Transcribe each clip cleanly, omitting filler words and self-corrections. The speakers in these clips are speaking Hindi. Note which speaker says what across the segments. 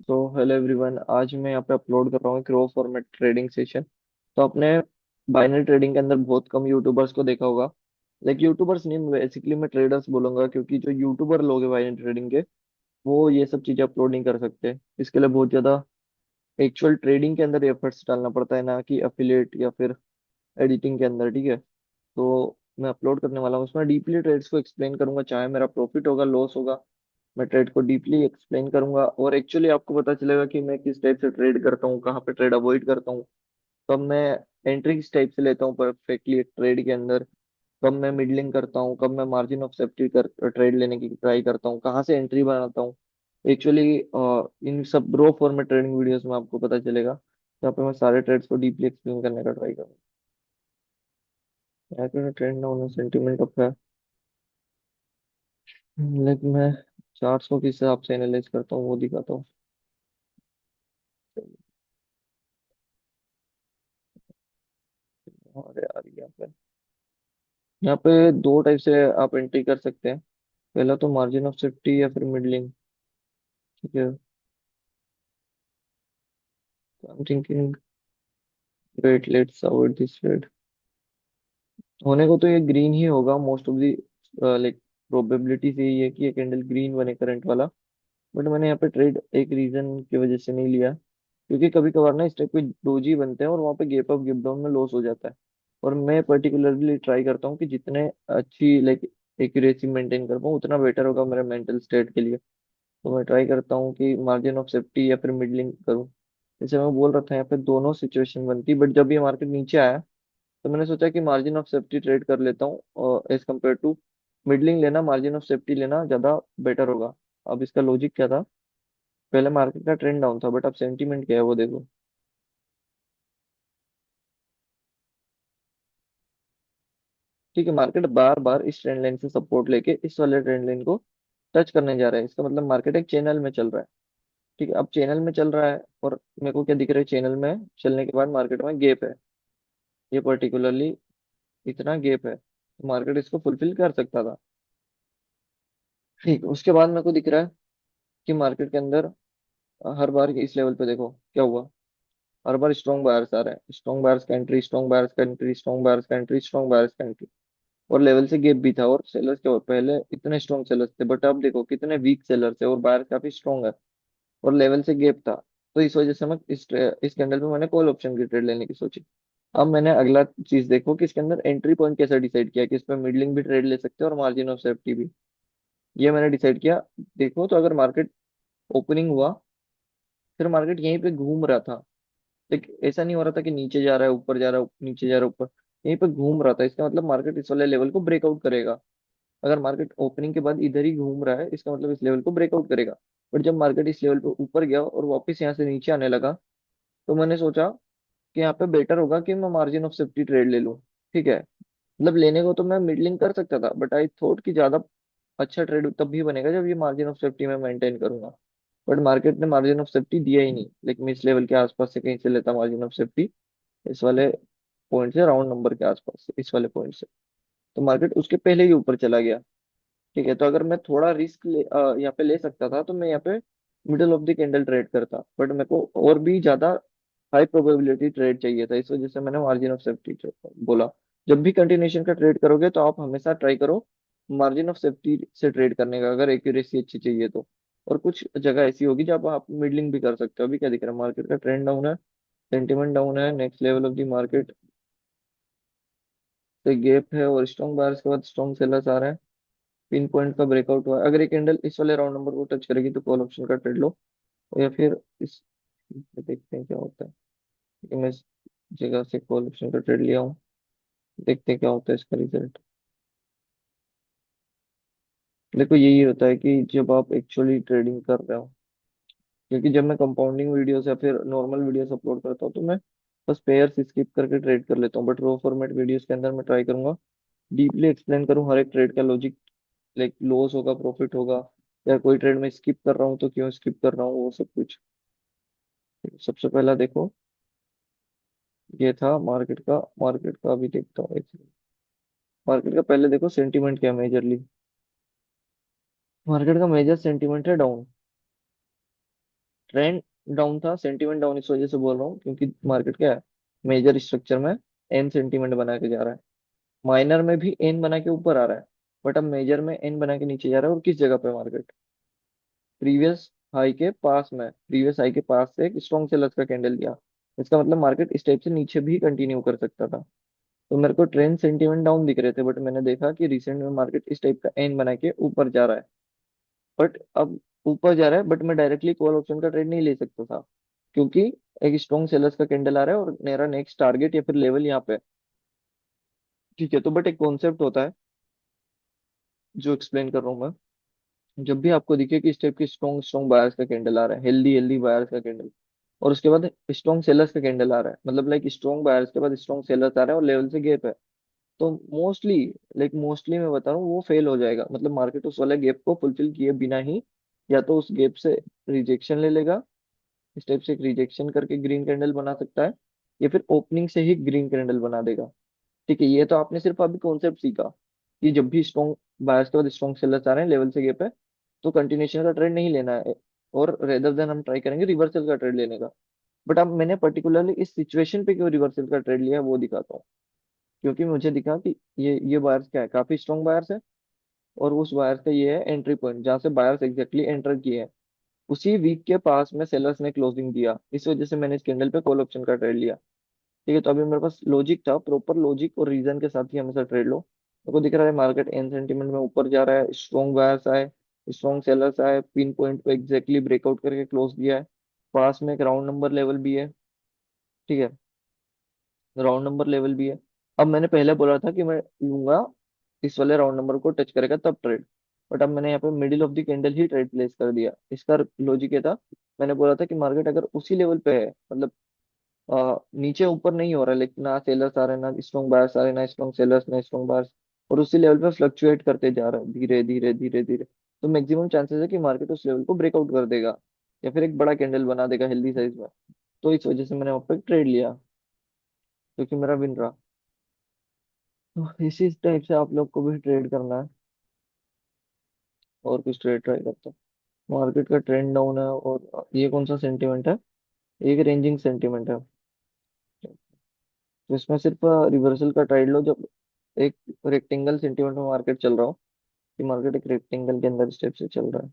Speaker 1: तो हेलो एवरीवन, आज मैं यहाँ पे अपलोड कर रहा हूँ एक रो फॉर्मेट ट्रेडिंग सेशन। तो आपने बाइनरी ट्रेडिंग के अंदर बहुत कम यूट्यूबर्स को देखा होगा। लाइक यूट्यूबर्स नहीं, बेसिकली मैं ट्रेडर्स बोलूंगा, क्योंकि जो यूट्यूबर लोग हैं बाइनरी ट्रेडिंग के, वो ये सब चीजें अपलोड नहीं कर सकते। इसके लिए बहुत ज्यादा एक्चुअल ट्रेडिंग के अंदर एफर्ट्स डालना पड़ता है, ना कि अफिलिएट या फिर एडिटिंग के अंदर। ठीक है, तो मैं अपलोड करने वाला हूँ, उसमें डीपली ट्रेड्स को एक्सप्लेन करूंगा, चाहे मेरा प्रॉफिट होगा लॉस होगा, मैं ट्रेड को डीपली एक्सप्लेन करूंगा और एक्चुअली आपको पता चलेगा कि मैं किस टाइप से ट्रेड करता हूँ, कहाँ पे ट्रेड अवॉइड करता हूँ, कब मैं एंट्री किस टाइप से लेता हूँ परफेक्टली एक ट्रेड के अंदर, कब मैं मिडलिंग करता हूँ, कब मैं मार्जिन ऑफ सेफ्टी कर ट्रेड लेने की ट्राई करता हूँ, कहाँ से एंट्री बनाता हूँ। एक्चुअली इन सब रो फॉर्मेट ट्रेडिंग वीडियोस में आपको पता चलेगा, यहाँ पे मैं सारे ट्रेड्स को डीपली एक्सप्लेन करने का ट्राई करूँगा। यहाँ पे ट्रेंड ना होना सेंटीमेंट ऑफ है, लेकिन मैं 400 के हिसाब से एनालाइज करता हूँ, वो दिखाता हूँ। अरे यार, यहाँ पे दो टाइप से आप एंट्री कर सकते हैं। पहला तो मार्जिन ऑफ सेफ्टी या फिर मिडलिंग। ठीक है, I am thinking wait let's avoid this trade. होने को तो ये ग्रीन ही होगा, most of the like probability से ये है कि ये कैंडल ग्रीन बने करंट वाला। बट मैंने यहाँ पे ट्रेड एक रीजन की वजह से नहीं लिया, क्योंकि कभी कभार ना इस टाइप के डोजी बनते हैं और वहाँ पे गैप अप गैप डाउन में लॉस हो जाता है। और मैं पर्टिकुलरली ट्राई करता हूँ कि जितने अच्छी लाइक एक्यूरेसी मेंटेन कर पाऊँ, उतना बेटर होगा मेरे मेंटल स्टेट के लिए। तो मैं ट्राई करता हूँ कि मार्जिन ऑफ सेफ्टी या फिर मिडलिंग करूँ। जैसे मैं बोल रहा था, यहाँ पे दोनों सिचुएशन बनती, बट जब ये मार्केट नीचे आया तो मैंने सोचा कि मार्जिन ऑफ सेफ्टी ट्रेड कर लेता हूँ, और एज कम्पेयर टू मिडलिंग लेना, मार्जिन ऑफ सेफ्टी लेना ज़्यादा बेटर होगा। अब इसका लॉजिक क्या था, पहले मार्केट का ट्रेंड डाउन था, बट अब सेंटीमेंट क्या है वो देखो। ठीक है, मार्केट बार बार इस ट्रेंड लाइन से सपोर्ट लेके इस वाले ट्रेंड लाइन को टच करने जा रहा है, इसका मतलब मार्केट एक चैनल में चल रहा है। ठीक है, अब चैनल में चल रहा है और मेरे को क्या दिख रहा है, चैनल में चलने के बाद मार्केट में गैप है, ये पर्टिकुलरली इतना गैप है, तो मार्केट इसको फुलफिल कर सकता था। ठीक, उसके बाद मेरे को दिख रहा है कि मार्केट के अंदर हर बार इस लेवल पे देखो क्या हुआ। हर बार स्ट्रॉन्ग बायर्स आ रहे हैं, स्ट्रॉन्ग बायर्स का एंट्री, स्ट्रॉन्ग बायर्स का एंट्री, स्ट्रॉन्ग बायर्स का एंट्री, स्ट्रॉन्ग बायर्स का एंट्री। और लेवल से गैप भी था, और सेलर्स क्या हुआ, पहले इतने स्ट्रॉन्ग सेलर्स थे, बट अब देखो कितने वीक सेलर्स है, और बायर्स काफी स्ट्रॉन्ग है, और लेवल से गैप था। तो इस वजह से मैं इस कैंडल पे मैंने कॉल ऑप्शन की ट्रेड लेने की सोची। अब मैंने अगला चीज देखो कि इसके अंदर एंट्री पॉइंट कैसा डिसाइड किया कि इस पे मिडलिंग भी ट्रेड ले सकते हैं और मार्जिन ऑफ सेफ्टी भी, ये मैंने डिसाइड किया। देखो तो अगर मार्केट ओपनिंग हुआ, फिर मार्केट यहीं पे घूम रहा था, लेकिन ऐसा नहीं हो रहा था कि नीचे जा रहा है ऊपर जा रहा है, नीचे जा रहा है ऊपर, यहीं पे घूम रहा था। इसका मतलब मार्केट इस वाले लेवल को ब्रेकआउट करेगा। अगर मार्केट ओपनिंग के बाद इधर ही घूम रहा है, इसका मतलब इस लेवल को ब्रेकआउट करेगा। बट जब मार्केट इस लेवल पे ऊपर गया और वापस यहाँ से नीचे आने लगा, तो मैंने सोचा कि यहाँ पे बेटर होगा कि मैं मार्जिन ऑफ सेफ्टी ट्रेड ले लूँ। ठीक है, मतलब लेने को तो मैं मिडलिंग कर सकता था, बट आई थॉट कि ज्यादा अच्छा ट्रेड तब भी बनेगा जब ये मार्जिन ऑफ सेफ्टी में मेंटेन करूंगा। बट मार्केट ने मार्जिन ऑफ सेफ्टी दिया ही नहीं, लेकिन मैं इस लेवल के आसपास से कहीं से लेता मार्जिन ऑफ सेफ्टी, इस वाले पॉइंट से, राउंड नंबर के आसपास से, इस वाले पॉइंट से, तो मार्केट उसके पहले ही ऊपर चला गया। ठीक है, तो अगर मैं थोड़ा रिस्क यहाँ पे ले सकता था, तो मैं यहाँ पे middle of the candle trade करता, बट मेरे को और भी ज्यादा हाई प्रोबेबिलिटी ट्रेड चाहिए था, इस वजह से मैंने मार्जिन ऑफ सेफ्टी बोला। जब भी कंटिन्यूएशन का ट्रेड करोगे तो आप हमेशा ट्राई करो मार्जिन ऑफ सेफ्टी से ट्रेड करने का, अगर एक्यूरेसी अच्छी चाहिए तो। और कुछ जगह ऐसी होगी जब आप मिडलिंग भी कर सकते हो। अभी क्या दिख रहा है, मार्केट का ट्रेंड डाउन है, सेंटीमेंट डाउन है, next level of the market से गैप है, और स्ट्रॉन्ग बायर्स के बाद स्ट्रॉन्ग सेलर्स आ रहे हैं। पिन पॉइंट का ब्रेकआउट हुआ है, अगर ये कैंडल इस वाले राउंड नंबर को टच करेगी तो कॉल ऑप्शन का ट्रेड लो, या फिर इस देखते हैं क्या होता है। कि मैं इस जगह से कॉल ऑप्शन का ट्रेड लिया हूँ, देखते हैं क्या होता है इसका रिजल्ट। देखो यही होता है कि जब आप एक्चुअली ट्रेडिंग कर रहे हो, क्योंकि जब मैं कंपाउंडिंग वीडियोस या फिर नॉर्मल वीडियोस अपलोड करता हूँ तो मैं बस पेयर्स स्किप करके ट्रेड कर लेता हूँ, बट रो फॉर्मेट वीडियोस के अंदर मैं ट्राई करूंगा डीपली एक्सप्लेन करूँ हर एक ट्रेड का लॉजिक, लाइक लॉस होगा प्रॉफिट होगा, या कोई ट्रेड में स्किप कर रहा हूँ तो क्यों स्किप कर रहा हूँ, वो सब कुछ। सबसे पहला देखो, ये था मार्केट का अभी देखता हूँ मार्केट का पहले देखो सेंटीमेंट क्या मेजरली, मार्केट का मेजर सेंटीमेंट है डाउन। ट्रेंड डाउन था, सेंटीमेंट डाउन इस वजह से बोल रहा हूँ क्योंकि मार्केट क्या है, मेजर स्ट्रक्चर में एन सेंटीमेंट बना के जा रहा है, माइनर में भी एन बना के ऊपर आ रहा है, बट अब मेजर में एन बना के नीचे जा रहा है। और किस जगह पे मार्केट, प्रीवियस हाई के पास से एक स्ट्रॉन्ग सेलर्स का कैंडल दिया। इसका मतलब मार्केट इस टाइप से नीचे भी कंटिन्यू कर सकता था। तो मेरे को ट्रेंड सेंटीमेंट डाउन दिख रहे थे, बट मैंने देखा कि रिसेंट में मार्केट इस टाइप का एन बना के ऊपर जा रहा है। बट अब ऊपर जा रहा है, बट मैं डायरेक्टली कॉल ऑप्शन का ट्रेड नहीं ले सकता था, क्योंकि एक स्ट्रॉन्ग सेलर्स का कैंडल आ रहा है और मेरा नेक्स्ट टारगेट या फिर लेवल यहाँ पे है। ठीक है, तो बट एक कॉन्सेप्ट होता है जो एक्सप्लेन कर रहा हूँ मैं। जब भी आपको दिखे कि इस टाइप की स्ट्रॉन्ग स्ट्रॉन्ग बायर्स का कैंडल आ रहा है, हेल्दी हेल्दी बायर्स का कैंडल, और उसके बाद स्ट्रॉन्ग सेलर्स का कैंडल आ रहा है, मतलब लाइक स्ट्रॉन्ग बायर्स के बाद स्ट्रॉन्ग सेलर्स आ रहा है और लेवल से गैप है, तो मोस्टली, मोस्टली मैं बता रहा हूँ वो फेल हो जाएगा। मतलब मार्केट उस वाले गैप को फुलफिल किए बिना ही या तो उस गैप से रिजेक्शन ले लेगा, इस टाइप से एक रिजेक्शन करके ग्रीन कैंडल बना सकता है, या फिर ओपनिंग से ही ग्रीन कैंडल बना देगा। ठीक है, ये तो आपने सिर्फ अभी कॉन्सेप्ट सीखा कि जब भी स्ट्रॉन्ग बायर्स के बाद स्ट्रॉन्ग सेलर्स आ रहे हैं लेवल से गैप है, तो कंटिन्यूशन का ट्रेड नहीं लेना है, और रेदर देन हम ट्राई करेंगे रिवर्सल का ट्रेड लेने का। बट अब मैंने पर्टिकुलरली इस सिचुएशन पे क्यों रिवर्सल का ट्रेड लिया है वो दिखाता हूँ। क्योंकि मुझे दिखा कि ये बायर्स क्या है, काफी स्ट्रॉन्ग बायर्स है, और उस बायर्स का ये है एंट्री पॉइंट जहां से बायर्स एग्जैक्टली एंटर किए हैं। उसी वीक के पास में सेलर्स ने क्लोजिंग दिया, इस वजह से मैंने इस कैंडल पे कॉल ऑप्शन का ट्रेड लिया। ठीक है, तो अभी मेरे पास लॉजिक था, प्रॉपर लॉजिक और रीजन के साथ ही हमेशा ट्रेड लो। मेरे को दिख रहा है मार्केट एन सेंटीमेंट में ऊपर जा रहा है, स्ट्रॉन्ग बायर्स आए, स्ट्रॉन्ग सेलर्स आए, पिन पॉइंट पे एग्जैक्टली ब्रेकआउट करके क्लोज दिया है। पास में एक राउंड नंबर लेवल भी है। ठीक है, राउंड नंबर लेवल भी है। अब मैंने पहले बोला था कि मैं लूंगा इस वाले राउंड नंबर को टच करेगा तब ट्रेड, बट अब मैंने यहाँ पे middle of the candle he trade place कर दिया। इसका लॉजिक ये था, मैंने बोला था कि मार्केट अगर उसी लेवल पे है, मतलब नीचे ऊपर नहीं हो रहा है, लेकिन ना सेलर्स आ रहे हैं ना स्ट्रॉन्ग बायर्स आ रहे हैं, ना स्ट्रॉन्ग सेलर्स ना स्ट्रॉन्ग बायर्स, और उसी लेवल पे फ्लक्चुएट करते जा रहा है धीरे धीरे धीरे धीरे, तो मैक्सिमम चांसेस है कि मार्केट उस लेवल को ब्रेकआउट कर देगा या फिर एक बड़ा कैंडल बना देगा हेल्दी साइज में। तो इस वजह से मैंने वहाँ पे ट्रेड लिया, क्योंकि मेरा विन रहा। तो इसी टाइप से आप लोग को भी ट्रेड करना है, और कुछ ट्रेड ट्राई करते हैं। मार्केट का ट्रेंड डाउन है, और ये कौन सा सेंटीमेंट है, एक रेंजिंग सेंटीमेंट है। तो इसमें सिर्फ रिवर्सल का ट्रेड लो जब एक रेक्टेंगल सेंटीमेंट में मार्केट चल रहा हो, कि मार्केट एक रेक्टेंगल के अंदर स्टेप से चल रहा है,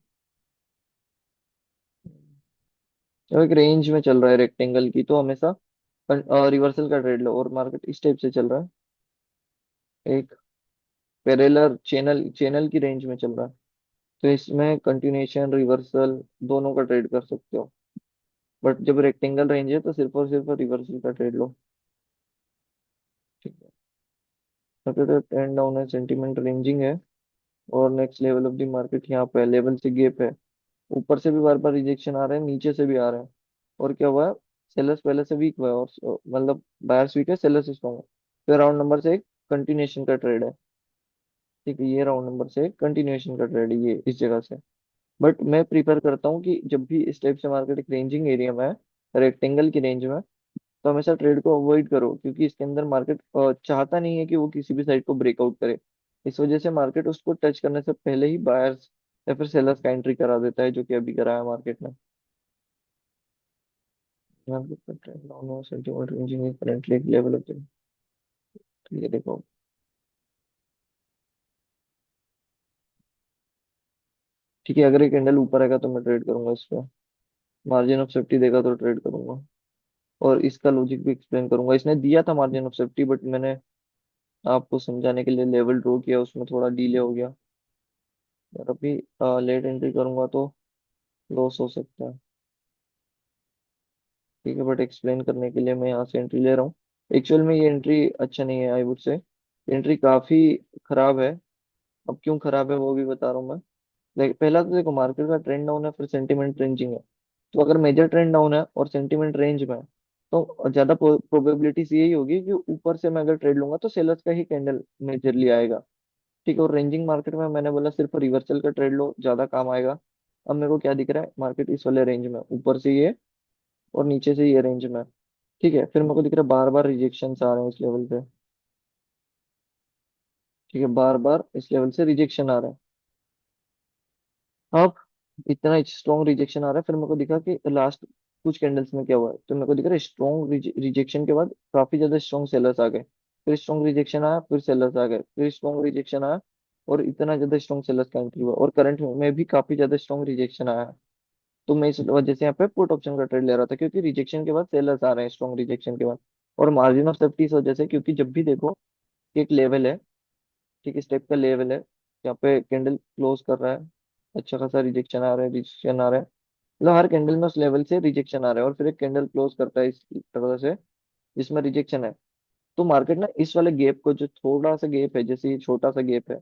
Speaker 1: जब एक रेंज में चल रहा है रेक्टेंगल की, तो हमेशा रिवर्सल का ट्रेड लो, और मार्केट इस टाइप से चल रहा है, एक पैरेलल चैनल चैनल की रेंज में चल रहा है, तो इसमें कंटिन्यूएशन रिवर्सल दोनों का ट्रेड कर सकते हो। बट जब रेक्टेंगल रेंज है तो सिर्फ और सिर्फ रिवर्सल का ट्रेड लो। ठीक है, मार्केट ट्रेंड डाउन है, सेंटीमेंट रेंजिंग है, और next level of the market यहाँ पे है, लेवल से गैप है, ऊपर से भी बार बार रिजेक्शन आ रहे हैं, नीचे से भी आ रहे हैं। और क्या हुआ है, सेलर्स पहले से वीक हुआ है, और मतलब बायर्स वीक है, सेलर्स स्ट्रॉन्ग है। तो राउंड नंबर से एक कंटिन्यूएशन का ट्रेड है। ठीक है, ये राउंड नंबर से एक कंटिन्यूएशन का ट्रेड है ये इस जगह से। बट मैं प्रीफर करता हूँ कि जब भी इस टाइप से मार्केट एक रेंजिंग एरिया में है, रेक्टेंगल की रेंज में, तो हमेशा ट्रेड को अवॉइड करो, क्योंकि इसके अंदर मार्केट चाहता नहीं है कि वो किसी भी साइड को ब्रेकआउट करे। इस वजह से मार्केट उसको टच करने से पहले ही बायर्स या फिर सेलर्स का एंट्री करा देता है, जो कि अभी करा है मार्केट ने। यहाँ पे ट्रेंड डाउन हो, सेंटीमेंट रेंजिंग इज करंटली एक लेवल ऑफ, ये देखो। ठीक है, अगर ये कैंडल ऊपर आएगा तो मैं ट्रेड करूंगा इस पे, मार्जिन ऑफ सेफ्टी देगा तो ट्रेड करूंगा, और इसका लॉजिक भी एक्सप्लेन करूंगा। इसने दिया था मार्जिन ऑफ सेफ्टी, बट मैंने आपको समझाने के लिए लेवल ड्रॉ किया, उसमें थोड़ा डिले हो गया, और अभी लेट एंट्री करूंगा तो लॉस हो सकता है। ठीक है, बट एक्सप्लेन करने के लिए मैं यहाँ से एंट्री ले रहा हूँ। एक्चुअल में ये एंट्री अच्छा नहीं है, आई वुड से एंट्री काफी खराब है। अब क्यों खराब है वो भी बता रहा हूँ मैं। पहला तो देखो, मार्केट का ट्रेंड डाउन है, फिर सेंटीमेंट रेंजिंग है, तो अगर मेजर ट्रेंड डाउन है और सेंटीमेंट रेंज में है, तो ज्यादा प्रोबेबिलिटीज यही होगी कि ऊपर से मैं अगर ट्रेड लूंगा तो सेलर्स का ही कैंडल मेजरली आएगा। ठीक है, और रेंजिंग मार्केट में मैंने बोला सिर्फ रिवर्सल का ट्रेड लो, ज्यादा काम आएगा। अब मेरे को क्या दिख रहा है, मार्केट इस वाले रेंज में, ऊपर से ये और नीचे से ये रेंज में। ठीक है, फिर मेरे को दिख रहा है बार बार रिजेक्शन आ रहे हैं इस लेवल पे। ठीक है, बार बार इस लेवल से रिजेक्शन आ रहा है। अब इतना स्ट्रॉन्ग रिजेक्शन आ रहा है, फिर मेरे को दिखा कि लास्ट कुछ कैंडल्स में क्या हुआ है, तो मेरे को दिख रहा है स्ट्रॉन्ग रिजेक्शन के बाद काफी ज्यादा स्ट्रॉन्ग सेलर्स आ गए, फिर स्ट्रॉन्ग रिजेक्शन आया, फिर सेलर्स आ गए, फिर स्ट्रॉन्ग रिजेक्शन आया, और इतना ज्यादा स्ट्रॉन्ग सेलर्स का एंट्री हुआ, और करंट में भी काफी ज्यादा स्ट्रॉन्ग रिजेक्शन आया। तो मैं इस वजह से यहाँ पे पुट ऑप्शन का ट्रेड ले रहा था, क्योंकि रिजेक्शन के बाद सेलर्स आ रहे हैं स्ट्रॉन्ग रिजेक्शन के बाद, और मार्जिन ऑफ सेफ्टी इस वजह से, क्योंकि जब भी देखो कि एक लेवल है, ठीक, इस टाइप का लेवल है, यहाँ पे कैंडल क्लोज कर रहा है, अच्छा खासा रिजेक्शन आ रहा है, रिजेक्शन आ रहा है, मतलब हर कैंडल में उस लेवल से रिजेक्शन आ रहा है, और फिर एक कैंडल क्लोज करता है इस तरह से जिसमें रिजेक्शन है। तो मार्केट ना इस वाले गैप को, जो थोड़ा सा गैप है, जैसे ये छोटा सा गैप है,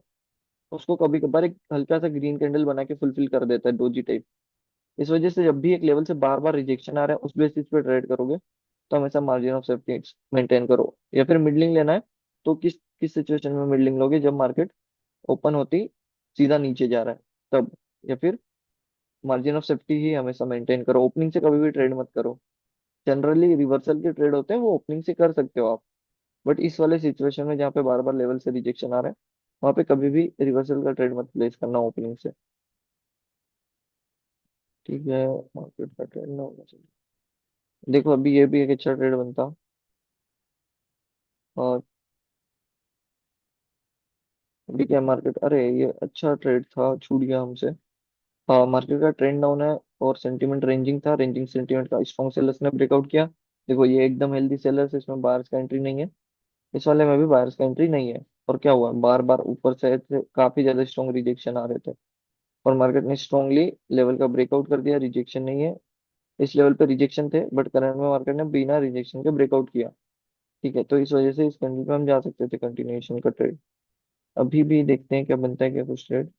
Speaker 1: उसको कभी कभार एक हल्का सा ग्रीन कैंडल बना के फुलफिल कर देता है, डोजी टाइप। इस वजह से जब भी एक लेवल से बार बार रिजेक्शन आ रहा है, उस बेसिस पे ट्रेड करोगे तो हमेशा मार्जिन ऑफ सेफ्टी मेंटेन करो। या फिर मिडलिंग लेना है, तो किस किस सिचुएशन में मिडलिंग लोगे, जब मार्केट ओपन होती सीधा नीचे जा रहा है तब, या फिर मार्जिन ऑफ सेफ्टी ही हमेशा मेंटेन करो, ओपनिंग से कभी भी ट्रेड मत करो। जनरली रिवर्सल के ट्रेड होते हैं वो ओपनिंग से कर सकते हो आप, बट इस वाले सिचुएशन में जहाँ पे बार बार लेवल से रिजेक्शन आ रहा है, वहां पे कभी भी रिवर्सल का ट्रेड मत प्लेस करना ओपनिंग से। ठीक है, मार्केट का ट्रेड ना होना चाहिए। देखो अभी ये भी एक अच्छा ट्रेड बनता, और अभी क्या मार्केट, अरे ये अच्छा ट्रेड था, छूट गया हमसे। हाँ, मार्केट का ट्रेंड डाउन है, और सेंटीमेंट रेंजिंग था, रेंजिंग सेंटीमेंट का स्ट्रॉन्ग सेलर्स ने ब्रेकआउट किया। देखो ये एकदम हेल्दी सेलर्स, इसमें बायर्स का एंट्री नहीं है, इस वाले में भी बायर्स का एंट्री नहीं है। और क्या हुआ, बार बार ऊपर से काफी ज्यादा स्ट्रॉन्ग रिजेक्शन आ रहे थे, और मार्केट ने स्ट्रॉन्गली लेवल का ब्रेकआउट कर दिया, रिजेक्शन नहीं है। इस लेवल पे रिजेक्शन थे, बट करंट में मार्केट ने बिना रिजेक्शन के ब्रेकआउट किया। ठीक है, तो इस वजह से इस कैंडल पे हम जा सकते थे कंटिन्यूएशन का ट्रेड। अभी भी देखते हैं क्या बनता है, क्या कुछ ट्रेड।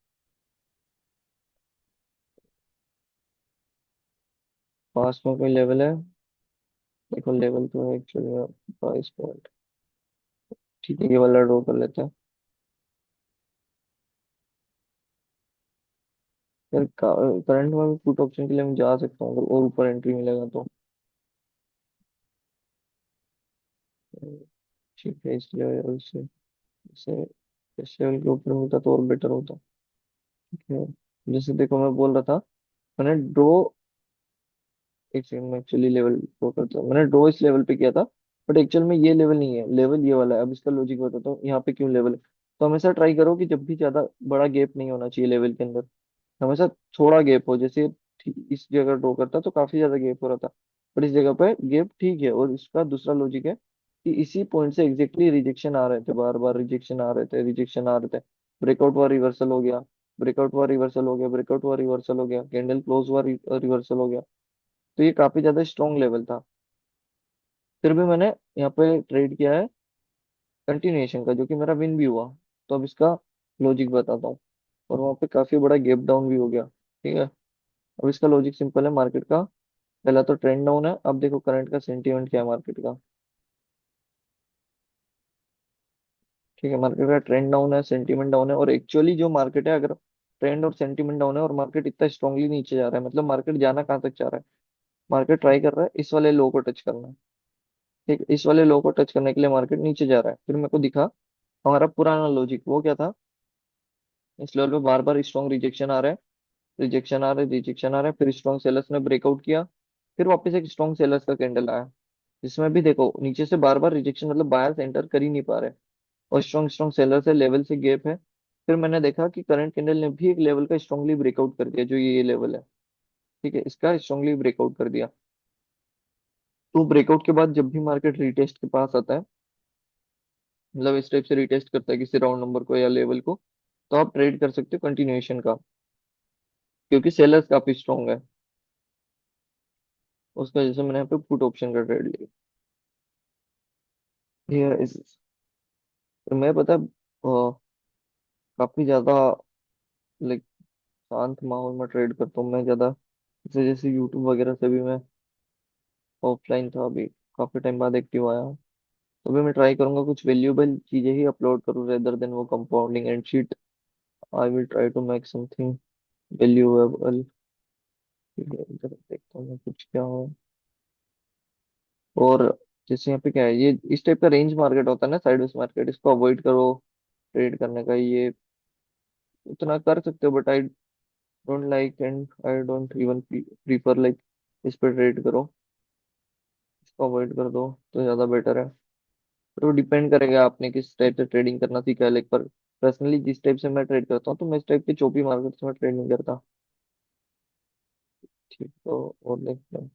Speaker 1: पास में कोई लेवल है? देखो लेवल तो है एक्चुअली 22 पॉइंट। ठीक है, ये वाला ड्रॉ कर लेते हैं। यार करंट में भी पुट ऑप्शन के लिए मैं जा सकता हूँ, अगर और ऊपर एंट्री मिलेगा तो। ठीक है, इस लेवल से इसे इस लेवल के ऊपर मिलता तो और बेटर होता। ठीक है, जैसे देखो मैं बोल रहा था, मैंने ड्रॉ, एक सेकंड में एक्चुअली लेवल ड्रॉ करता हूँ, मैंने ड्रॉ इस लेवल पे किया था, बट एक्चुअल में ये लेवल नहीं है, लेवल ये वाला है। अब इसका लॉजिक बताता हूँ यहाँ पे क्यों लेवल है। तो हमेशा ट्राई करो कि जब भी ज्यादा बड़ा गैप नहीं होना चाहिए लेवल के अंदर, हमेशा थोड़ा गैप हो। जैसे इस जगह ड्रॉ करता तो काफी ज्यादा गैप हो रहा था, बट इस जगह पे गैप ठीक है। और इसका दूसरा लॉजिक है कि इसी पॉइंट से एग्जैक्टली रिजेक्शन आ रहे थे, बार बार रिजेक्शन आ रहे थे, रिजेक्शन आ रहे थे, ब्रेकआउट हुआ, रिवर्सल हो गया, ब्रेकआउट हुआ, रिवर्सल हो गया, ब्रेकआउट हुआ, रिवर्सल हो गया, कैंडल क्लोज हुआ, रिवर्सल हो गया। तो ये काफी ज्यादा स्ट्रॉन्ग लेवल था, फिर भी मैंने यहाँ पे ट्रेड किया है कंटिन्यूएशन का, जो कि मेरा विन भी हुआ। तो अब इसका लॉजिक बताता हूँ, और वहाँ पे काफी बड़ा गैप डाउन भी हो गया। ठीक है, अब इसका लॉजिक सिंपल है मार्केट का। पहला तो ट्रेंड डाउन है, अब देखो करंट का सेंटीमेंट क्या है मार्केट का। ठीक है, मार्केट का ट्रेंड डाउन है, सेंटीमेंट डाउन है, और एक्चुअली जो मार्केट है, अगर ट्रेंड और सेंटीमेंट डाउन है और मार्केट इतना स्ट्रांगली नीचे जा रहा है, मतलब मार्केट जाना कहाँ तक चाह रहा है, मार्केट ट्राई कर रहा है इस वाले लो को टच करना। ठीक है, इस वाले लो को टच करने के लिए मार्केट नीचे जा रहा है। फिर मेरे को दिखा हमारा पुराना लॉजिक वो क्या था, इस लेवल पे बार बार स्ट्रॉन्ग रिजेक्शन आ रहा है, रिजेक्शन आ रहा है, रिजेक्शन आ रहा है, फिर स्ट्रॉन्ग सेलर्स ने ब्रेकआउट किया, फिर वापस एक स्ट्रॉन्ग सेलर्स का कैंडल आया, जिसमें भी देखो नीचे से बार बार रिजेक्शन, मतलब बायर्स एंटर कर ही नहीं पा रहे, और स्ट्रॉन्ग स्ट्रॉन्ग सेलर से लेवल से गैप है। फिर मैंने देखा कि करंट कैंडल ने भी एक लेवल का स्ट्रांगली ब्रेकआउट कर दिया, जो ये लेवल है। ठीक है, इसका स्ट्रांगली ब्रेकआउट कर दिया। तो ब्रेकआउट के बाद जब भी मार्केट रिटेस्ट के पास आता है, मतलब इस टाइप से रिटेस्ट करता है किसी राउंड नंबर को या लेवल को, तो आप ट्रेड कर सकते हो कंटिन्यूएशन का, क्योंकि सेलर्स काफी स्ट्रांग है। उसका जैसे मैंने यहाँ पे पुट ऑप्शन का ट्रेड लिया। ये तो मैं पता है, काफी ज्यादा लाइक शांत माहौल में ट्रेड करता हूँ मैं ज्यादा, जैसे जैसे यूट्यूब वगैरह से भी मैं ऑफलाइन था, अभी काफी टाइम बाद एक्टिव आया हूँ। तो भी मैं ट्राई करूंगा कुछ वैल्यूएबल चीजें ही अपलोड करूँ, रेदर देन वो compounding and sheet. I will try to make something valuable. इधर देखता हूँ मैं कुछ क्या हो। और जैसे यहाँ पे क्या है, ये इस टाइप का रेंज मार्केट होता है ना, साइडवेज मार्केट, इसको अवॉइड करो ट्रेड करने का। ये उतना कर सकते हो, but I don't like and I don't even prefer like इस पर ट्रेड करो, इसको अवॉइड कर दो तो ज़्यादा बेटर है। तो डिपेंड करेगा आपने किस टाइप से ट्रेडिंग करना सीखा है, लाइक पर पर्सनली जिस टाइप से मैं ट्रेड करता हूँ तो मैं इस टाइप की चोपी मार्केट में ट्रेड नहीं करता। ठीक, तो और देखते हैं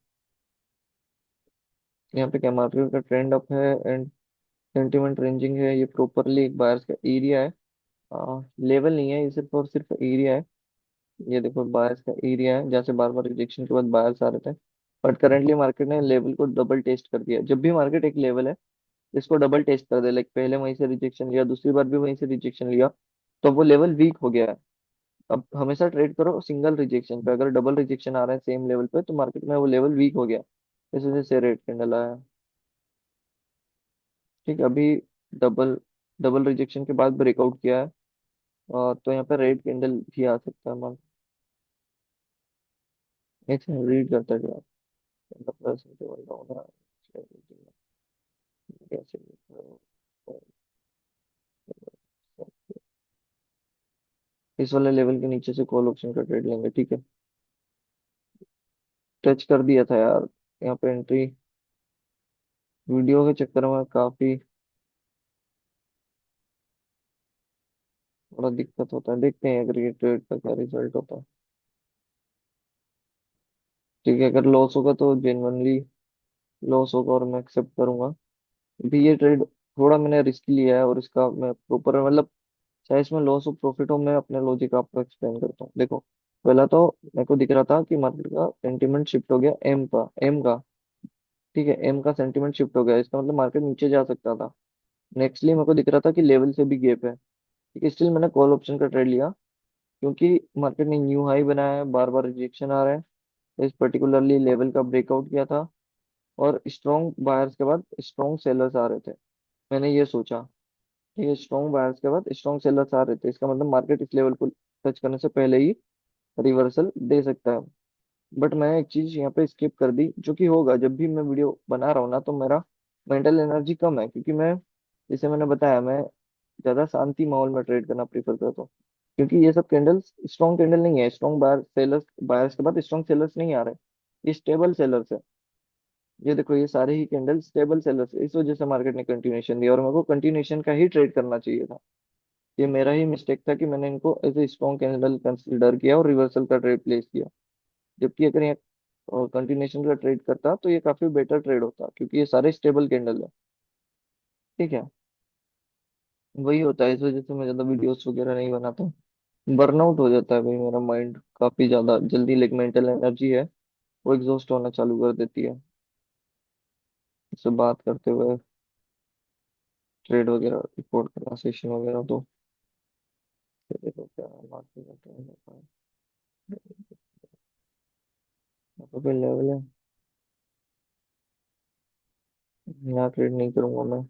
Speaker 1: यहाँ पे क्या मार्केट का ट्रेंड अप है एंड सेंटिमेंट रेंजिंग है, ये प्रॉपरली एक बायर्स का एरिया है, लेवल नहीं है, ये सिर्फ और सिर्फ एरिया है। ये देखो बायर्स का एरिया है, जैसे बार बार रिजेक्शन के बाद बायर्स आ रहे थे, बट करंटली मार्केट ने लेवल को डबल टेस्ट कर दिया। जब भी मार्केट एक लेवल है इसको डबल टेस्ट कर दे, लाइक पहले वहीं से रिजेक्शन लिया, दूसरी बार भी वहीं से रिजेक्शन लिया, तो वो लेवल वीक हो गया है। अब हमेशा ट्रेड करो सिंगल रिजेक्शन पे, अगर डबल रिजेक्शन आ रहे हैं सेम लेवल पे तो मार्केट में वो लेवल वीक हो गया, इस वजह से रेड कैंडल आया। ठीक है, अभी डबल डबल रिजेक्शन के बाद ब्रेकआउट किया है, तो यहाँ पे रेड कैंडल भी आ सकता है मान। एक रीड करता है क्या प्लस डाउन है, कैसे इस वाले लेवल के नीचे से कॉल ऑप्शन का ट्रेड लेंगे। ठीक है, टच कर दिया था यार, यहाँ पे एंट्री वीडियो के चक्कर में काफी थोड़ा दिक्कत होता है, देखते हैं अगर ये ट्रेड का क्या रिजल्ट होता है। ठीक है, अगर लॉस होगा तो जेन्युइनली लॉस होगा और मैं एक्सेप्ट करूंगा। अभी ये ट्रेड थोड़ा मैंने रिस्क लिया है और इसका मैं प्रॉपर मतलब चाहे इसमें लॉस हो प्रॉफिट हो, मैं अपने लॉजिक आपको एक्सप्लेन करता हूँ। देखो, पहला तो मेरे को दिख रहा था कि मार्केट का सेंटीमेंट शिफ्ट हो गया एम का। ठीक है, एम का सेंटीमेंट शिफ्ट हो गया, इसका मतलब मार्केट नीचे जा सकता था। नेक्स्टली मेरे को दिख रहा था कि लेवल से भी गैप है। ठीक है, स्टिल मैंने कॉल ऑप्शन का ट्रेड लिया, क्योंकि मार्केट ने न्यू हाई बनाया है, बार बार रिजेक्शन आ रहा है, तो इस पर्टिकुलरली लेवल का ब्रेकआउट किया था और स्ट्रॉन्ग बायर्स के बाद स्ट्रॉन्ग सेलर्स आ रहे थे। मैंने ये सोचा, ठीक है, स्ट्रॉन्ग बायर्स के बाद स्ट्रॉन्ग सेलर्स आ रहे थे, इसका मतलब मार्केट इस लेवल को टच करने से पहले ही रिवर्सल दे सकता है। बट मैं एक चीज यहाँ पे स्किप कर दी, जो कि होगा जब भी मैं वीडियो बना रहा हूँ ना, तो मेरा मेंटल एनर्जी कम है, क्योंकि मैं जैसे मैंने बताया मैं ज्यादा शांति माहौल में ट्रेड करना प्रीफर करता हूँ। क्योंकि ये सब कैंडल्स स्ट्रॉन्ग कैंडल नहीं है, स्ट्रॉन्ग बायर सेलर्स बायर्स के बाद स्ट्रॉन्ग सेलर्स नहीं आ रहे, ये स्टेबल सेलर्स है। ये देखो ये सारे ही कैंडल स्टेबल सेलर्स है, इस वजह से मार्केट ने कंटिन्यूएशन दिया और मेरे को कंटिन्यूएशन का ही ट्रेड करना चाहिए था। ये मेरा ही मिस्टेक था कि मैंने इनको as a strong candle consider किया और रिवर्सल का ट्रेड प्लेस किया। जबकि अगर ये कंटिन्यूएशन का ट्रेड करता तो ये काफी बेटर ट्रेड होता, क्योंकि ये सारे स्टेबल कैंडल है। ठीक है, वही होता है, इस वजह से मैं ज्यादा वीडियोस वगैरह नहीं बनाता। बर्नआउट हो जाता है भाई, मेरा माइंड काफी ज्यादा जल्दी, लाइक मेंटल एनर्जी है वो एग्जॉस्ट होना चालू कर देती है इससे बात करते हुए, ट्रेड वगैरह रिपोर्ट करना सेशन वगैरह तो। फिर देखो क्या मार्केट का ट्रेंड होता है, यहाँ पे कोई लेवल है, यहाँ ट्रेड नहीं करूंगा मैं।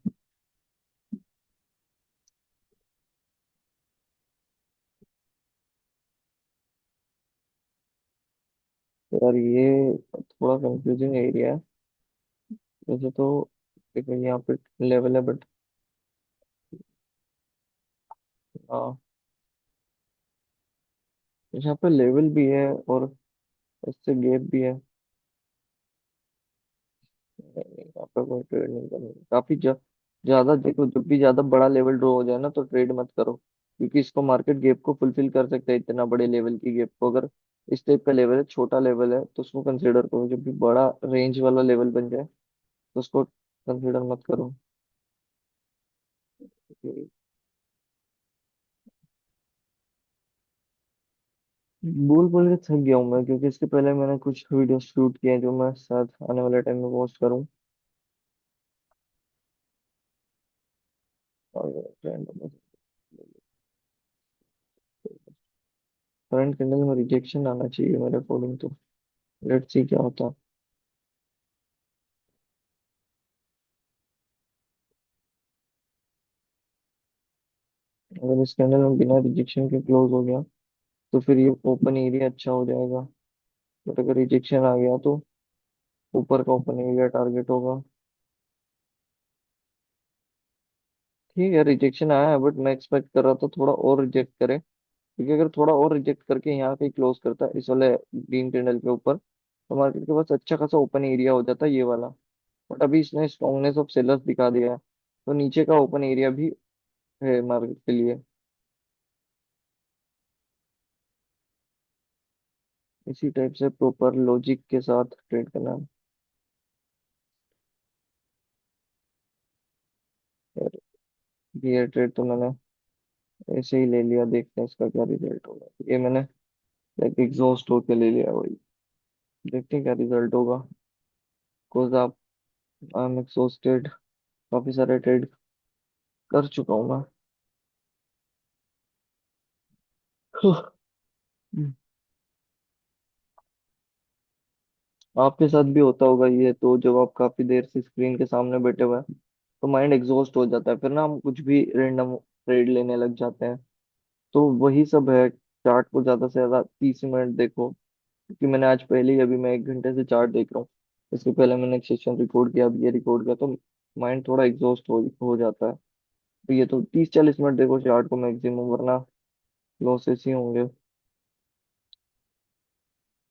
Speaker 1: तो यार ये थोड़ा कंफ्यूजिंग एरिया है वैसे तो। देखो यहाँ पे लेवल है बट हाँ, यहाँ पे लेवल भी है और इससे गैप भी है। नहीं, नहीं, यहाँ पे कोई ट्रेड नहीं करनी, काफी ज्यादा देखो, जब भी ज्यादा बड़ा लेवल ड्रॉ हो जाए ना तो ट्रेड मत करो, क्योंकि इसको मार्केट गैप को फुलफिल कर सकता है, इतना बड़े लेवल की गैप को। अगर इस टाइप का लेवल है, छोटा लेवल है तो उसको कंसिडर करो, जब भी बड़ा रेंज वाला लेवल बन जाए तो उसको कंसिडर मत करो। बोल बोल के थक गया हूँ मैं, क्योंकि इसके पहले मैंने कुछ वीडियो शूट किए हैं जो मैं शायद आने वाले टाइम में पोस्ट करूँ। और करंट कैंडल में रिजेक्शन आना चाहिए मेरे अकॉर्डिंग तो, लेट्स सी क्या होता है। अगर इस कैंडल में बिना रिजेक्शन के क्लोज हो गया तो फिर ये ओपन एरिया अच्छा हो जाएगा, बट अगर रिजेक्शन आ गया तो ऊपर का ओपन एरिया टारगेट होगा। ठीक है, रिजेक्शन आया है बट मैं एक्सपेक्ट कर रहा था थोड़ा और रिजेक्ट करे, क्योंकि अगर थोड़ा और रिजेक्ट करके यहाँ पे क्लोज करता है इस वाले ग्रीन कैंडल के ऊपर, तो मार्केट के पास अच्छा खासा ओपन एरिया हो जाता है ये वाला। बट अभी इसने स्ट्रॉन्गनेस ऑफ सेलर्स दिखा दिया है, तो नीचे का ओपन एरिया भी है मार्केट के लिए। इसी टाइप से प्रॉपर लॉजिक के साथ ट्रेड करना है। और ये ट्रेड तो मैंने ऐसे ही ले लिया, देखते हैं इसका क्या रिजल्ट होगा। ये मैंने लाइक एग्जॉस्ट होके ले लिया वही, देखते हैं क्या रिजल्ट होगा। बिकॉज आप आई एम एग्जॉस्टेड, काफी सारे ट्रेड कर चुका हूँ मैं। आपके साथ भी होता होगा ये तो, जब आप काफी देर से स्क्रीन के सामने बैठे हुए हैं तो माइंड एग्जॉस्ट हो जाता है, फिर ना हम कुछ भी रेंडम ट्रेड लेने लग जाते हैं। तो वही सब है, चार्ट को ज्यादा से ज्यादा 30 मिनट देखो। क्योंकि मैंने आज पहले ही, अभी मैं 1 घंटे से चार्ट देख रहा हूँ। इसके पहले मैंने एक सेशन रिकॉर्ड किया, अब ये रिकॉर्ड किया, तो माइंड थोड़ा एग्जॉस्ट हो जाता है। तो ये तो 30-40 मिनट देखो चार्ट को मैक्सिमम, वरना लॉसेस ही होंगे।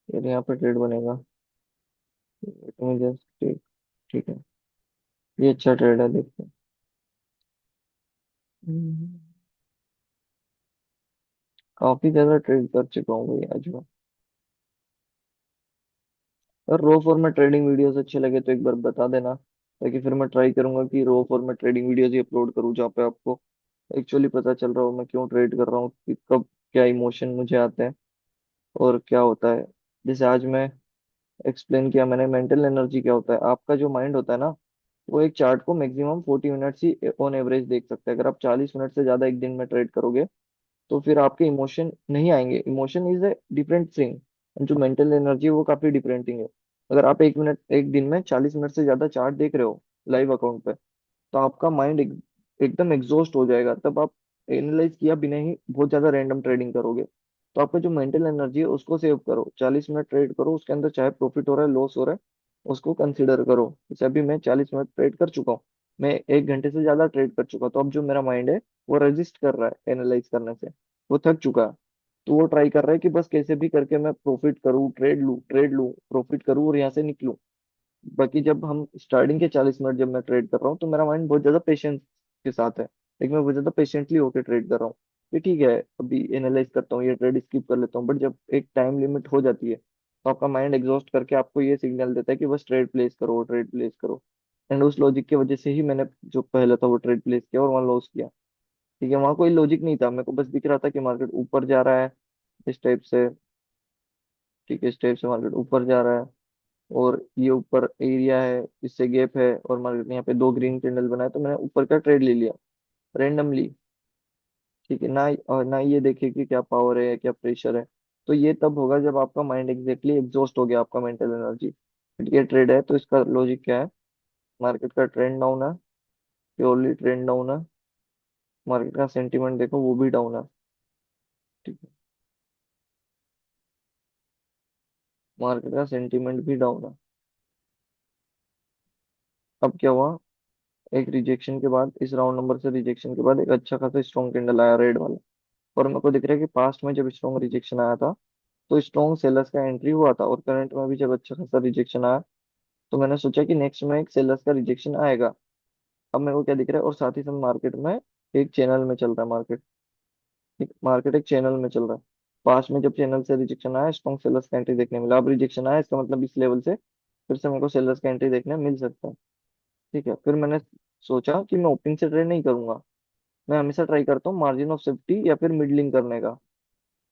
Speaker 1: फिर यहाँ पे ट्रेड बनेगा। जस्ट ठीक, ठीक है, ये अच्छा ट्रेड है, देखते हैं। हम्म, काफी ज्यादा ट्रेड कर चुका हूँ भाई आज मैं। और रो फॉर्मेट ट्रेडिंग वीडियोस अच्छे लगे तो एक बार बता देना, ताकि फिर मैं ट्राई करूंगा कि रो फॉर्मेट ट्रेडिंग वीडियोस ही अपलोड करूँ, जहाँ पे आपको एक्चुअली पता चल रहा हो मैं क्यों ट्रेड कर रहा हूँ, कि कब क्या इमोशन मुझे आते हैं और क्या होता है। जैसे आज मैं एक्सप्लेन किया मैंने, मेंटल एनर्जी क्या होता है। आपका जो माइंड होता है ना, वो एक चार्ट को maximum 40 minutes he on average देख सकता है। अगर आप 40 मिनट से ज्यादा एक दिन में ट्रेड करोगे तो फिर आपके इमोशन नहीं आएंगे। Emotion is a different thing, जो मेंटल एनर्जी है वो काफी डिफरेंट थिंग है। अगर आप एक दिन में 40 मिनट से ज्यादा चार्ट देख रहे हो लाइव अकाउंट पे, तो आपका माइंड एकदम एग्जॉस्ट हो जाएगा। तब आप एनालाइज किया बिना ही बहुत ज्यादा रैंडम ट्रेडिंग करोगे। तो आपका जो मेंटल एनर्जी है उसको सेव करो, 40 मिनट ट्रेड करो, उसके अंदर चाहे प्रॉफिट हो रहा है लॉस हो रहा है उसको कंसिडर करो। जैसे अभी मैं 40 मिनट ट्रेड कर चुका हूँ, मैं 1 घंटे से ज्यादा ट्रेड कर चुका हूँ, तो अब जो मेरा माइंड है वो रजिस्ट कर रहा है एनालाइज करने से, वो थक चुका है। तो वो ट्राई कर रहा है कि बस कैसे भी करके मैं प्रॉफिट करूँ, ट्रेड लूँ, प्रॉफिट करूँ और यहाँ से निकलूँ। बाकी जब हम स्टार्टिंग के 40 मिनट जब मैं ट्रेड कर रहा हूँ तो मेरा माइंड बहुत ज्यादा पेशेंस के साथ है, लेकिन मैं बहुत ज्यादा पेशेंटली होकर ट्रेड कर रहा हूँ कि ठीक है अभी एनालाइज करता हूँ, ये ट्रेड स्किप कर लेता हूँ। बट जब एक टाइम लिमिट हो जाती है तो आपका माइंड एग्जॉस्ट करके आपको ये सिग्नल देता है कि बस ट्रेड प्लेस करो। एंड उस लॉजिक की वजह से ही मैंने जो पहले था वो ट्रेड प्लेस किया और वहाँ लॉस किया। ठीक है, वहाँ कोई लॉजिक नहीं था, मेरे को बस दिख रहा था कि मार्केट ऊपर जा रहा है इस टाइप से। ठीक है, इस टाइप से मार्केट ऊपर जा रहा है और ये ऊपर एरिया है, इससे गैप है और मार्केट ने यहाँ पे दो ग्रीन कैंडल बनाया, तो मैंने ऊपर का ट्रेड ले लिया रेंडमली। ठीक है ना, और ना ये देखे कि क्या पावर है या क्या प्रेशर है। तो ये तब होगा जब आपका माइंड एग्जैक्टली एग्जॉस्ट हो गया, आपका मेंटल एनर्जी। ये ट्रेड है तो इसका लॉजिक क्या है, मार्केट का ट्रेंड डाउन है, प्योरली ट्रेंड डाउन है। मार्केट का सेंटीमेंट देखो वो भी डाउन है। ठीक है, मार्केट का सेंटीमेंट भी डाउन है। अब क्या हुआ, एक रिजेक्शन के बाद, इस राउंड नंबर से रिजेक्शन के बाद एक अच्छा खासा स्ट्रॉन्ग कैंडल आया रेड वाला। और मेरे को दिख रहा है कि पास्ट में जब स्ट्रॉन्ग रिजेक्शन आया था तो स्ट्रॉन्ग सेलर्स का एंट्री हुआ था, और करंट में भी जब अच्छा खासा रिजेक्शन आया तो मैंने सोचा कि नेक्स्ट में एक सेलर्स का रिजेक्शन आएगा। अब मेरे को क्या दिख रहा है, और साथ ही साथ मार्केट में एक चैनल में चल रहा है मार्केट। मार्केट एक चैनल में चल रहा है। पास्ट में जब चैनल से रिजेक्शन आया स्ट्रॉन्ग सेलर्स का एंट्री देखने मिला, अब रिजेक्शन आया इसका मतलब इस लेवल से फिर से मेरे को सेलर्स का एंट्री देखने मिल सकता है। ठीक है, फिर मैंने सोचा कि मैं ओपनिंग से ट्रेड नहीं करूंगा, मैं हमेशा ट्राई करता हूँ मार्जिन ऑफ सेफ्टी या फिर मिडलिंग करने का।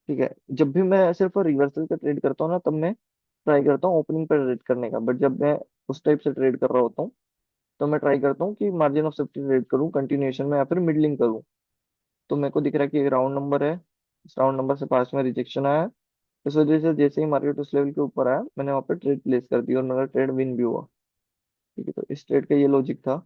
Speaker 1: ठीक है, जब भी मैं सिर्फ रिवर्सल का ट्रेड करता हूँ ना, तब मैं ट्राई करता हूँ ओपनिंग पर ट्रेड करने का। बट जब मैं उस टाइप से ट्रेड कर रहा होता हूँ तो मैं ट्राई करता हूँ कि मार्जिन ऑफ सेफ्टी ट्रेड करूँ कंटिन्यूएशन में या फिर मिडलिंग करूँ। तो मेरे को दिख रहा है कि राउंड नंबर है, इस राउंड नंबर से पास में रिजेक्शन आया है। इस वजह से जैसे ही मार्केट उस लेवल के ऊपर आया मैंने वहाँ पे ट्रेड प्लेस कर दी और मेरा ट्रेड विन भी हुआ। ठीक है, तो इस ट्रेड का ये लॉजिक था।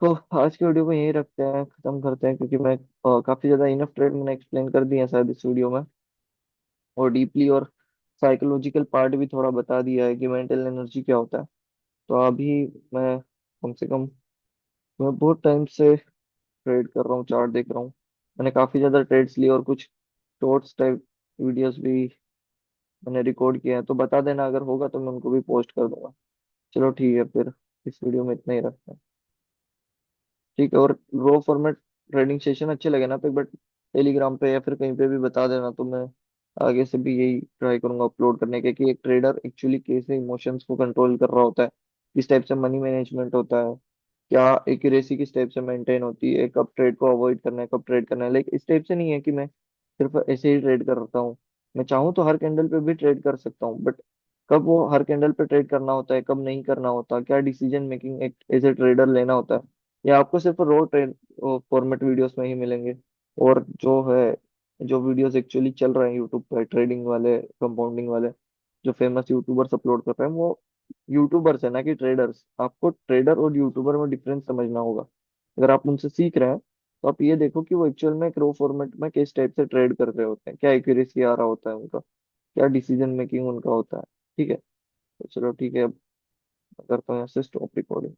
Speaker 1: तो आज की वीडियो को यहीं रखते हैं, खत्म करते हैं, क्योंकि मैं काफी ज्यादा इनफ ट्रेड मैंने एक्सप्लेन कर दिया है शायद इस वीडियो में, और डीपली, और साइकोलॉजिकल पार्ट भी थोड़ा बता दिया है कि मेंटल एनर्जी क्या होता है। तो अभी मैं कम से कम, मैं बहुत टाइम से ट्रेड कर रहा हूँ, चार्ट देख रहा हूँ। मैंने काफी ज्यादा ट्रेड्स लिए, और कुछ शॉर्ट्स टाइप वीडियोस भी मैंने रिकॉर्ड किया है, तो बता देना अगर होगा तो मैं उनको भी पोस्ट कर दूंगा। चलो ठीक है फिर, इस वीडियो में इतना ही रखते हैं। ठीक है, और रो फॉर्मेट ट्रेडिंग सेशन अच्छे लगे ना तो एक बार टेलीग्राम पे या फिर कहीं पे भी बता देना, तो मैं आगे से भी यही ट्राई करूंगा अपलोड करने के, कि एक ट्रेडर एक्चुअली कैसे इमोशंस को कंट्रोल कर रहा होता है, किस टाइप से मनी मैनेजमेंट होता है, क्या एक्यूरेसी किस टाइप से मेंटेन होती है, कब ट्रेड को अवॉइड करना है, कब ट्रेड करना है। लाइक इस टाइप से नहीं है कि मैं सिर्फ ऐसे ही ट्रेड करता हूँ। मैं चाहूँ तो हर कैंडल पे भी ट्रेड कर सकता हूँ, बट कब वो हर कैंडल पे ट्रेड करना होता है, कब नहीं करना होता, क्या डिसीजन मेकिंग एक एज ए ट्रेडर लेना होता है, ये आपको सिर्फ रो ट्रेड फॉर्मेट वीडियोस में ही मिलेंगे। और जो है, जो वीडियोस एक्चुअली चल रहे हैं यूट्यूब पे ट्रेडिंग वाले, कंपाउंडिंग वाले, जो फेमस यूट्यूबर्स अपलोड कर रहे हैं, वो यूट्यूबर्स है ना कि ट्रेडर्स। आपको ट्रेडर और यूट्यूबर में डिफरेंस समझना होगा। अगर आप उनसे सीख रहे हैं तो आप ये देखो कि वो एक्चुअल में एक रो फॉर्मेट में किस टाइप से ट्रेड कर रहे होते हैं, क्या एक्यूरेसी आ रहा होता है उनका, क्या डिसीजन मेकिंग उनका होता है। ठीक है, तो चलो ठीक है, अब करता हूँ यहाँ से स्टॉप रिकॉर्डिंग।